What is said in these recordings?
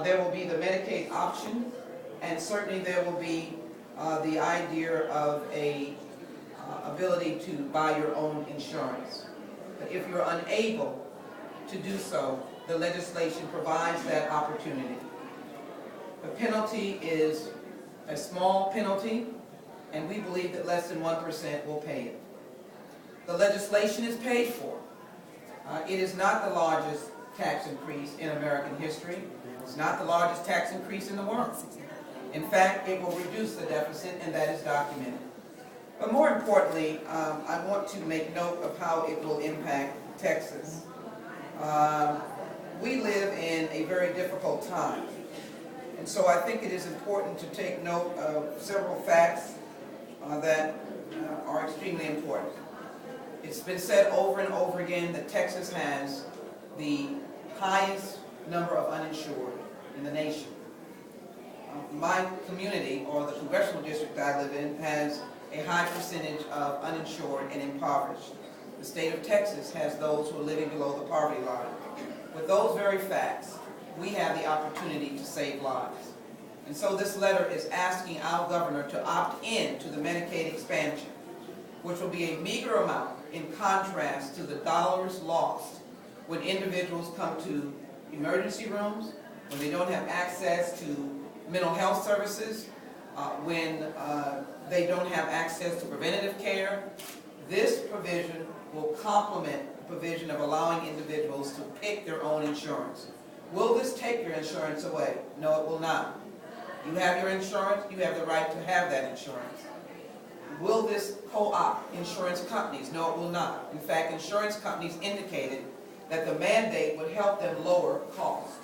There will be the Medicaid option, and certainly there will be the idea of a ability to buy your own insurance. But if you're unable to do so, the legislation provides that opportunity. The penalty is a small penalty, and we believe that less than 1% will pay it. The legislation is paid for. It is not the largest tax increase in American history. It's not the largest tax increase in the world. In fact, it will reduce the deficit, and that is documented. But more importantly, I want to make note of how it will impact Texas. We live in a very difficult time, and so I think it is important to take note of several facts that are extremely important. It's been said over and over again that Texas has the highest number of uninsured in the nation. My community, or the congressional district that I live in, has a high percentage of uninsured and impoverished. The state of Texas has those who are living below the poverty line. With those very facts, we have the opportunity to save lives. And so this letter is asking our governor to opt in to the Medicaid expansion, which will be a meager amount in contrast to the dollars lost when individuals come to emergency rooms, when they don't have access to mental health services, when they don't have access to preventative care. This provision will complement the provision of allowing individuals to pick their own insurance. Will this take your insurance away? No, it will not. You have your insurance, you have the right to have that insurance. Will this co-opt insurance companies? No, it will not. In fact, insurance companies indicated that the mandate would help them lower costs.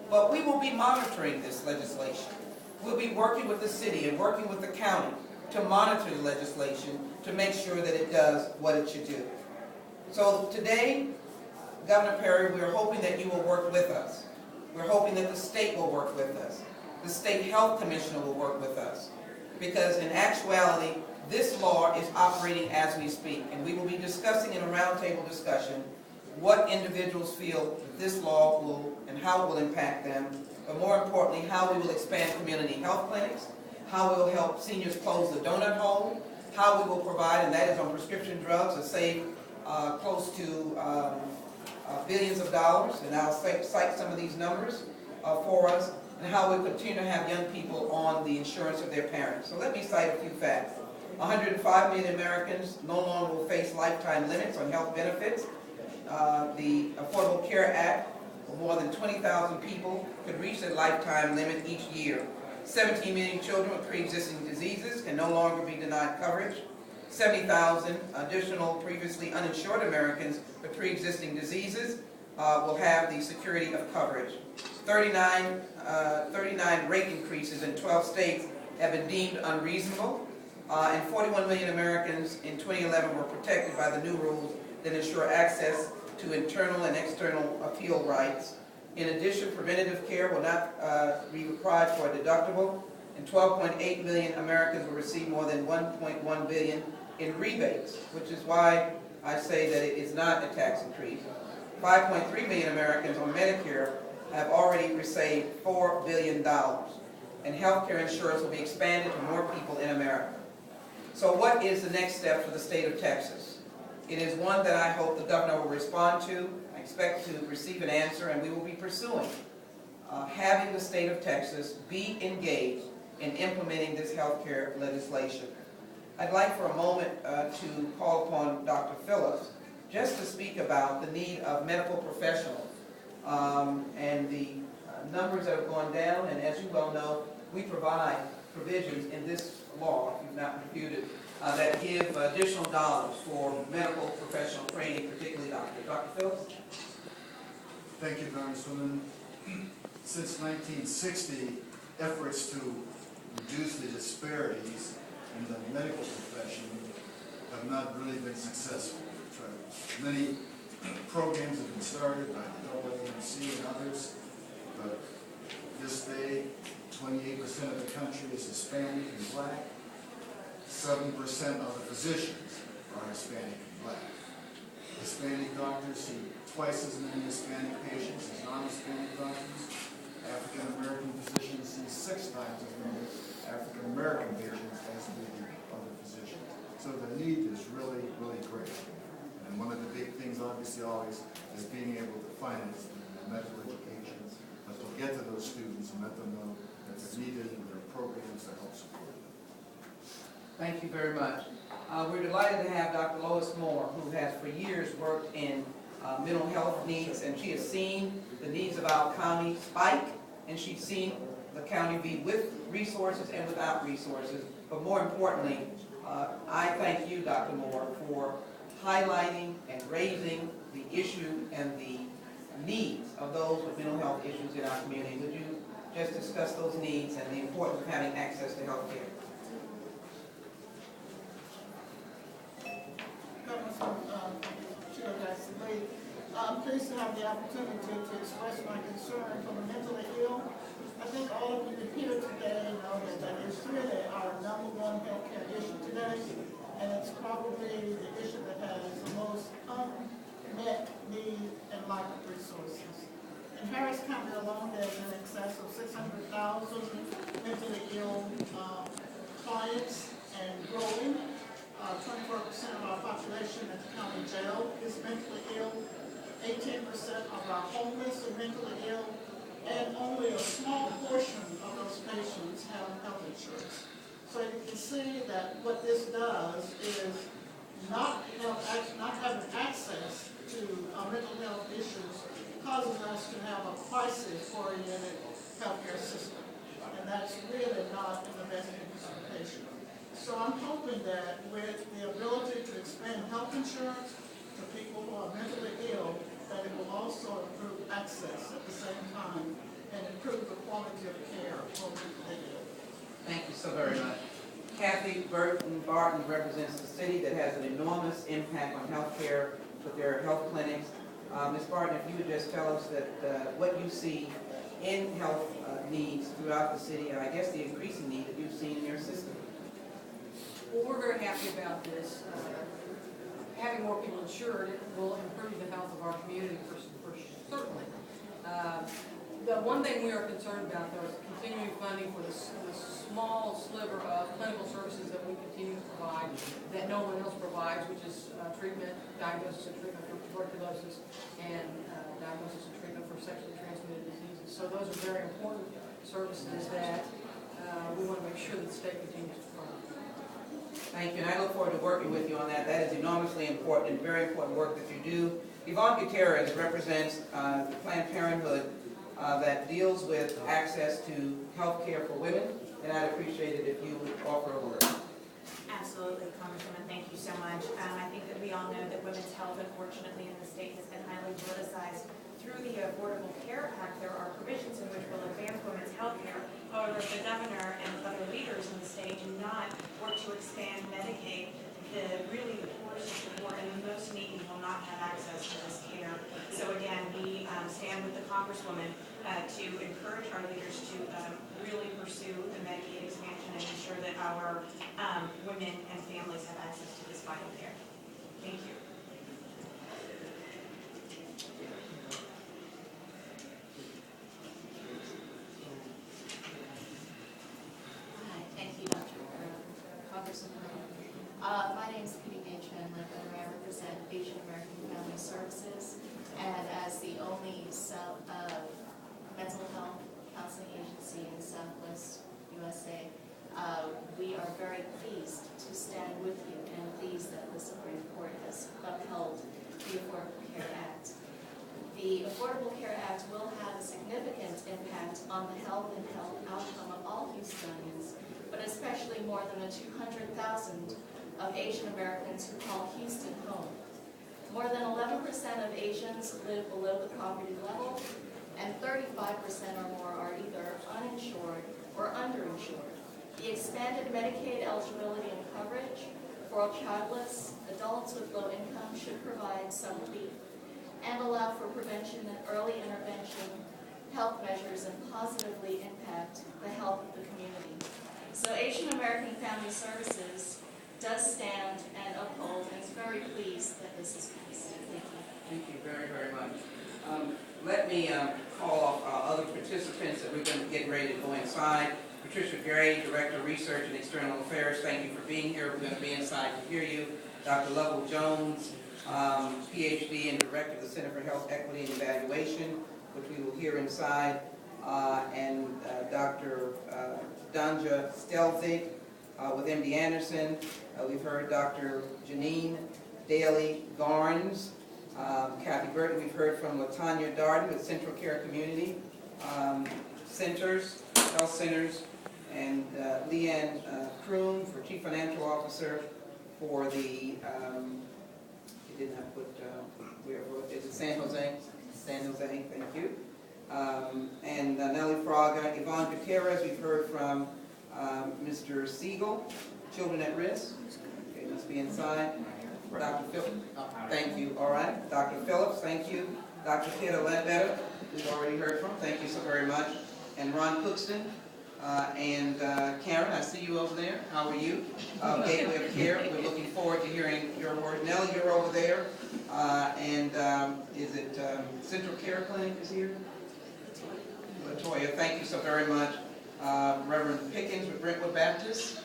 But we will be monitoring this legislation. We'll be working with the city and working with the county to monitor the legislation to make sure that it does what it should do. So today, Governor Perry, we're hoping that you will work with us. We're hoping that the state will work with us. The state health commissioner will work with us. Because in actuality, this law is operating as we speak, and we will be discussing in a roundtable discussion what individuals feel that this law will and how it will impact them, but more importantly, how we will expand community health clinics, how we will help seniors close the donut hole, how we will provide, and that is on prescription drugs, to save close to billions of dollars, and I'll cite some of these numbers for us, and how we continue to have young people on the insurance of their parents. So let me cite a few facts. 105 million Americans no longer will face lifetime limits on health benefits. The Affordable Care Act, more than 20,000 people could reach that lifetime limit each year. 17 million children with pre-existing diseases can no longer be denied coverage. 70,000 additional previously uninsured Americans with pre-existing diseases will have the security of coverage. 39 rate increases in 12 states have been deemed unreasonable, and 41 million Americans in 2011 were protected by the new rules that ensure access to internal and external appeal rights. In addition, preventative care will not be required for a deductible, and 12.8 million Americans will receive more than 1.1 billion in rebates, which is why I say that it is not a tax increase. 5.3 million Americans on Medicare have already received $4 billion, and health care insurance will be expanded to more people in America. So what is the next step for the state of Texas? It is one that I hope the governor will respond to. I expect to receive an answer, and we will be pursuing having the state of Texas be engaged in implementing this health care legislation. I'd like for a moment to call upon Dr. Phillips just to speak about the need of medical professionals and the numbers that have gone down, and as you well know, we provide provisions in this law, if you've not reviewed it, that give additional dollars for medical professional training, particularly doctors. Dr. Phillips? Thank you, Congresswoman. Since 1960, efforts to reduce the disparities in the medical profession have not really been successful. Many programs have been started by the AAMC and others, but this day, 28% of the country is Hispanic and Black. 7% of the physicians are Hispanic and Black. Hispanic doctors see twice as many Hispanic patients as non-Hispanic doctors. African let them know that they're needed and there are programs to help support them. Thank you very much. We're delighted to have Dr. Lois Moore, who has for years worked in mental health needs, and she has seen the needs of our county spike, and she's seen the county be with resources and without resources. But more importantly, I thank you, Dr. Moore, for highlighting and raising the issue and the needs of those with mental health issues in our community. Would you just discuss those needs and the importance of having access to health care? I'm pleased to have the opportunity to express my concern for the mentally ill. I think all of you here today know that it's really our #1 healthcare issue today, and it's probably the issue that has the most unmet need and lack of resources. In Harris County alone, there's in excess of 600,000 mentally ill clients and growing. 24% of our population at the county jail is mentally ill. 18% of our homeless are mentally ill, and only a small portion of those patients have health insurance. So you can see that what this does is not having access to mental health issues causes us to have a crisis-oriented healthcare system, and that's really not in the best interest of the patient. So I'm hoping that with the ability to expand health insurance to people who are mentally ill, that it will also improve access at the same time and improve the quality of care for mentally ill. Thank you so very much. Kathy Barton represents the city that has an enormous impact on health care with their health clinics. Ms. Barton, if you would just tell us that what you see in health needs throughout the city, and I guess the increasing need that you've seen in your system. Well, we're very happy about this. Having more people insured will improve the health of our community for certainly. The one thing we are concerned about, though, is continuing funding for the small sliver of clinical services that we continue to provide that no one else provides, which is treatment, diagnosis and treatment for tuberculosis, and diagnosis and treatment for sexually transmitted diseases. So those are very important services that we want to make sure that the state continues to fund. Thank you, and I look forward to working with you on that. That is enormously important and very important work that you do. Yvonne Gutierrez represents Planned Parenthood that deals with access to health care for women, and I'd appreciate it if you would offer a word. Absolutely, Congresswoman, thank you so much. I think that we all know that women's health, unfortunately, in the state has been highly politicized. Through the Affordable Care Act, there are provisions in which will advance women's health care. However, if the governor and other leaders in the state do not work to expand Medicaid, the poorest of the poor and the most needy will not have access to this care. So again, we stand with the Congresswoman to encourage our leaders to really pursue the Medicaid expansion and ensure that our women and families have access to this vital care. Thank you. Thank you, Dr. Congresswoman. My name is Kitty Chandler, and I represent Asian American Family Services. And as the only mental health counseling agency in Southwest USA, we are very pleased to stand with you and pleased that the Supreme Court has upheld the Affordable Care Act. The Affordable Care Act will have a significant impact on the health and health outcome of all Houstonians, but especially more than the 200,000 of Asian Americans who call Houston home. More than 11% of Asians live below the poverty level, and 35% or more are either uninsured or underinsured. The expanded Medicaid eligibility and coverage for childless adults with low income should provide some relief and allow for prevention and early intervention, health measures, and positively impact the health of the community. So Asian American Family Services does stand and uphold and is very pleased that this is passed. Thank you. Thank you very, very much. Let me call off other participants that we're going to get ready to go inside. Patricia Gray, Director of Research and External Affairs, thank you for being here. We're going to be inside to hear you. Dr. Lovell Jones, PhD and Director of the Center for Health Equity and Evaluation, which we will hear inside. and Dr. Danja Stelzig with MD Anderson. We've heard Dr. Janine Daly Garnes, Kathy Burton. We've heard from LaTanya Darden with Central Care Community Centers, Health Centers, and Leanne Kroon for Chief Financial Officer for the, you did not put, where is it, San Jose? San Jose, thank you. And Nellie Fraga, Yvonne Gutierrez, we've heard from Mr. Siegel, Children at Risk. Okay, must be inside. Dr. Phillips, thank you, all right. Dr. Phillips, thank you. Dr. Peter Ledbetter, we've already heard from, thank you so very much. And Ron Cookston, and Karen, I see you over there. How are you? Gateway of Care, we're looking forward to hearing your word. Nellie, you're over there. And is it Central Care Clinic is here? Latoya, thank you so very much. Reverend Pickens with Brentwood Baptist.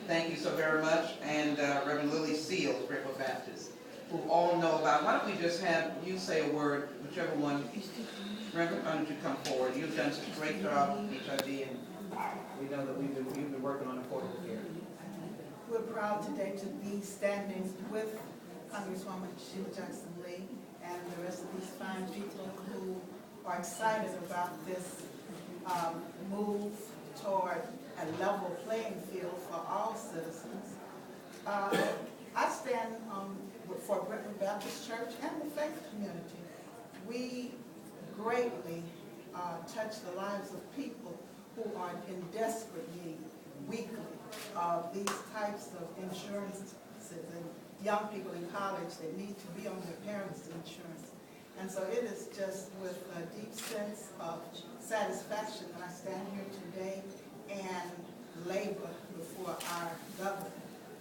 Thank you so very much. And Reverend Lily Seals, Brentwood Baptist, who all know about. Why don't we just have you say a word, whichever one. Reverend, why don't you come forward? You've done such a great job with HIV, and we know that you've been working on affordable care. We're proud today to be standing with Congresswoman Sheila Jackson Lee and the rest of these fine people who are excited about this move toward a level playing field for all citizens. I stand for Brentwood Baptist Church and the faith community. We greatly touch the lives of people who are in desperate need weekly of these types of insurances, and young people in college that need to be on their parents' insurance. And so it is just with a deep sense of satisfaction that I stand here today and labor before our governor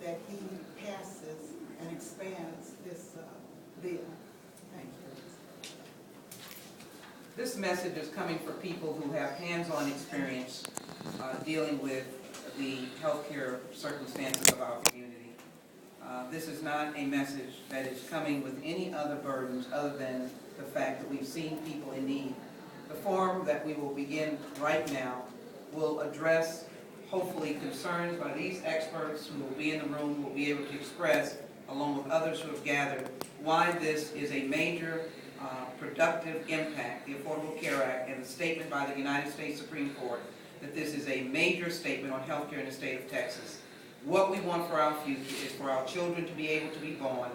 that he passes and expands this bill. Thank you. This message is coming for people who have hands-on experience dealing with the healthcare circumstances of our community. This is not a message that is coming with any other burdens other than the fact that we've seen people in need. The forum that we will begin right now will address, hopefully, concerns by these experts who will be in the room, who will be able to express, along with others who have gathered, why this is a major productive impact, the Affordable Care Act, and the statement by the United States Supreme Court that this is a major statement on healthcare in the state of Texas. What we want for our future is for our children to be able to be born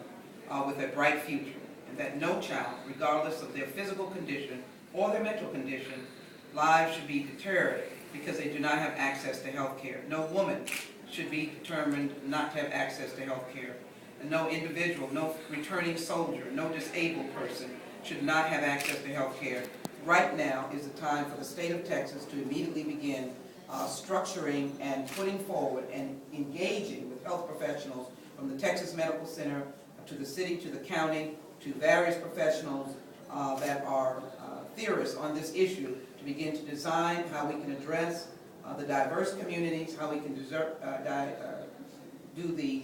with a bright future, and that no child, regardless of their physical condition or their mental condition, lives should be deterred because they do not have access to health care. No woman should be determined not to have access to health care. And no individual, no returning soldier, no disabled person should not have access to health care. Right now is the time for the state of Texas to immediately begin structuring and putting forward and engaging with health professionals from the Texas Medical Center to the city, to the county, to various professionals that are theorists on this issue to begin to design how we can address the diverse communities, how we can do the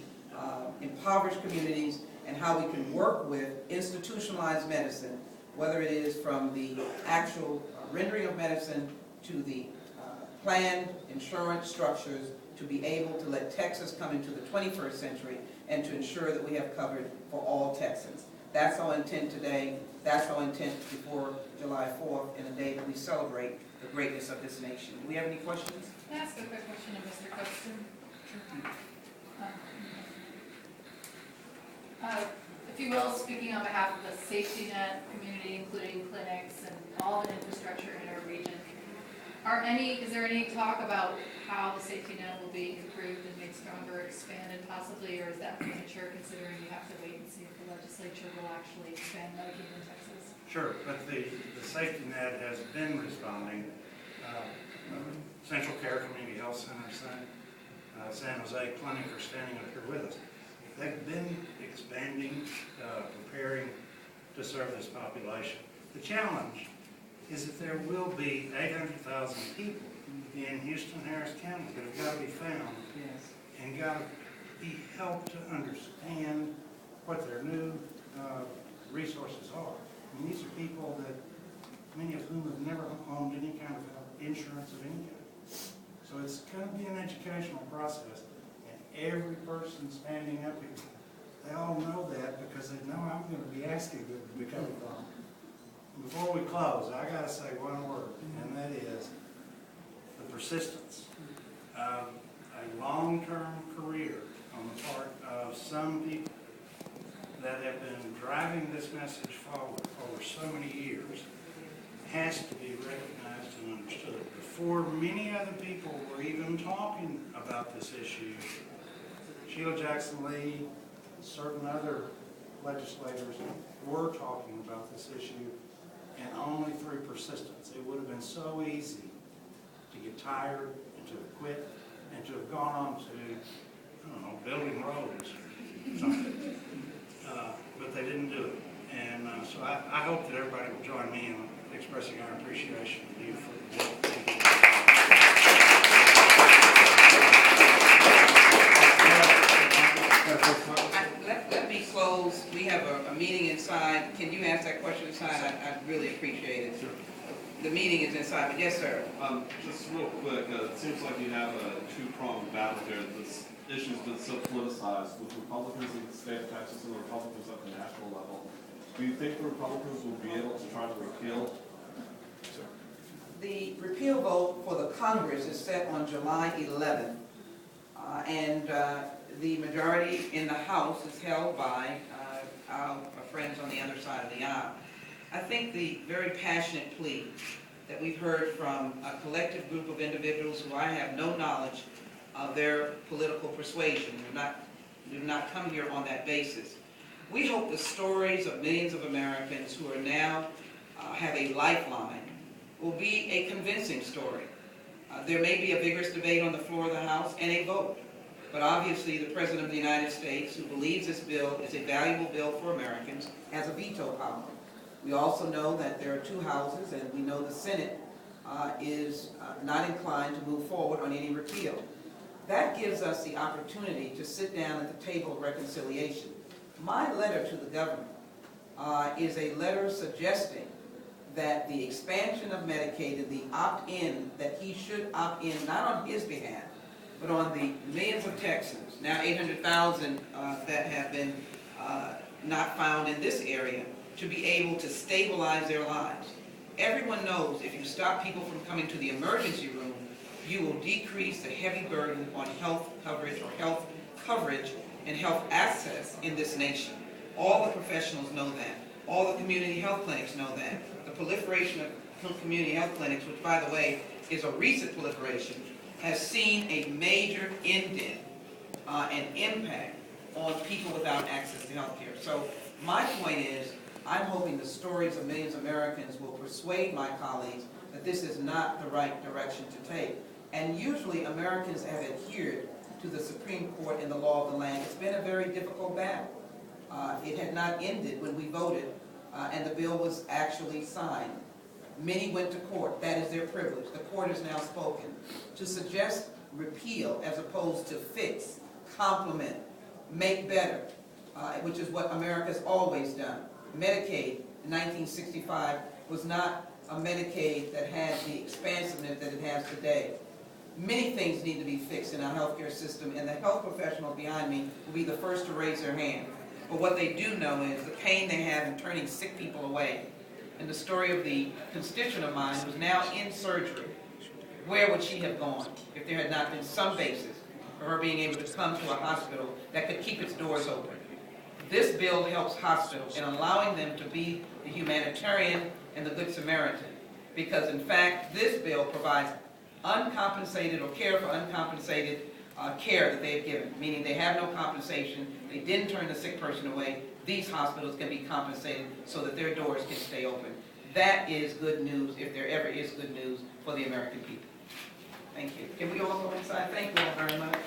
impoverished communities, and how we can work with institutionalized medicine, whether it is from the actual rendering of medicine to the planned insurance structures to be able to let Texas come into the 21st century and to ensure that we have covered for all Texans. That's our intent today. That's our intent before July 4th, in a day that we celebrate the greatness of this nation. Do we have any questions? Can I ask a quick question of Mr. Cookson? If you will, speaking on behalf of the safety net community, including clinics and all the infrastructure in our region, is there any talk about how the safety net will be improved and made stronger, expanded possibly, or is that premature considering you have to wait and see if the legislature will actually expand Medicaid in Texas? Sure, but the safety net has been responding. Central Care Community Health Center, San Jose Clinic are standing up here with us. They've been expanding, preparing to serve this population. The challenge is that there will be 800,000 people in Houston, Harris County that have got to be found and got to be helped to understand what their new resources are. I mean, these are people that many of whom have never owned any kind of health insurance of any kind. So it's going to be an educational process, and every person standing up here, they all know that because they know I'm going to be asking them to become a farmer. Before we close, I got to say one word, and that is the persistence. A long-term career on the part of some people that have been driving this message forward over so many years has to be recognized and understood. Before many other people were even talking about this issue, Sheila Jackson Lee, certain other legislators were talking about this issue, and only through persistence. It would have been so easy to get tired and to have quit and to have gone on to, I don't know, building roads or something. But they didn't do it. And so I hope that everybody will join me in expressing our appreciation to you for the work that you do. Let me close. We have a meeting inside. Can you ask that question inside? I'd really appreciate it. The meeting is inside, but yes, sir. Just real quick, it seems like you have a two-pronged battle here. This issue's been so politicized with Republicans in the state of Texas and the Republicans at the national level. Do you think the Republicans will be able to try to repeal? The repeal vote for the Congress is set on July 11th, and the majority in the House is held by our friends on the other side of the aisle. I think the very passionate plea that we've heard from a collective group of individuals who I have no knowledge of their political persuasion, do not come here on that basis. We hope the stories of millions of Americans who are now have a lifeline will be a convincing story. There may be a vigorous debate on the floor of the House and a vote, but obviously the President of the United States, who believes this bill is a valuable bill for Americans, has a veto power. We also know that there are two houses, and we know the Senate is not inclined to move forward on any repeal. That gives us the opportunity to sit down at the table of reconciliation. My letter to the governor is a letter suggesting that the expansion of Medicaid and the opt-in, that he should opt in, not on his behalf, but on the millions of Texans, now 800,000 that have been not found in this area, to be able to stabilize their lives. Everyone knows if you stop people from coming to the emergency room, you will decrease the heavy burden on health coverage or health coverage and health access in this nation. All the professionals know that. All the community health clinics know that. The proliferation of community health clinics, which by the way is a recent proliferation, has seen a major indent and impact on people without access to health care. So my point is, I'm hoping the stories of millions of Americans will persuade my colleagues that this is not the right direction to take. And usually Americans have adhered to the Supreme Court and the law of the land. It's been a very difficult battle. It had not ended when we voted and the bill was actually signed. Many went to court. That is their privilege. The court has now spoken. To suggest repeal as opposed to fix, complement, make better, which is what America's always done. Medicaid in 1965 was not a Medicaid that had the expansiveness that it has today. Many things need to be fixed in our healthcare system, and the health professionals behind me will be the first to raise their hand. But what they do know is the pain they have in turning sick people away. And the story of the constituent of mine who's now in surgery, where would she have gone if there had not been some basis for her being able to come to a hospital that could keep its doors open? This bill helps hospitals in allowing them to be the humanitarian and the Good Samaritan, because in fact this bill provides uncompensated or care for uncompensated care that they've given, meaning they have no compensation, they didn't turn the sick person away. These hospitals can be compensated so that their doors can stay open. That is good news, if there ever is good news for the American people. Thank you. Can we all go inside? Thank you all very much.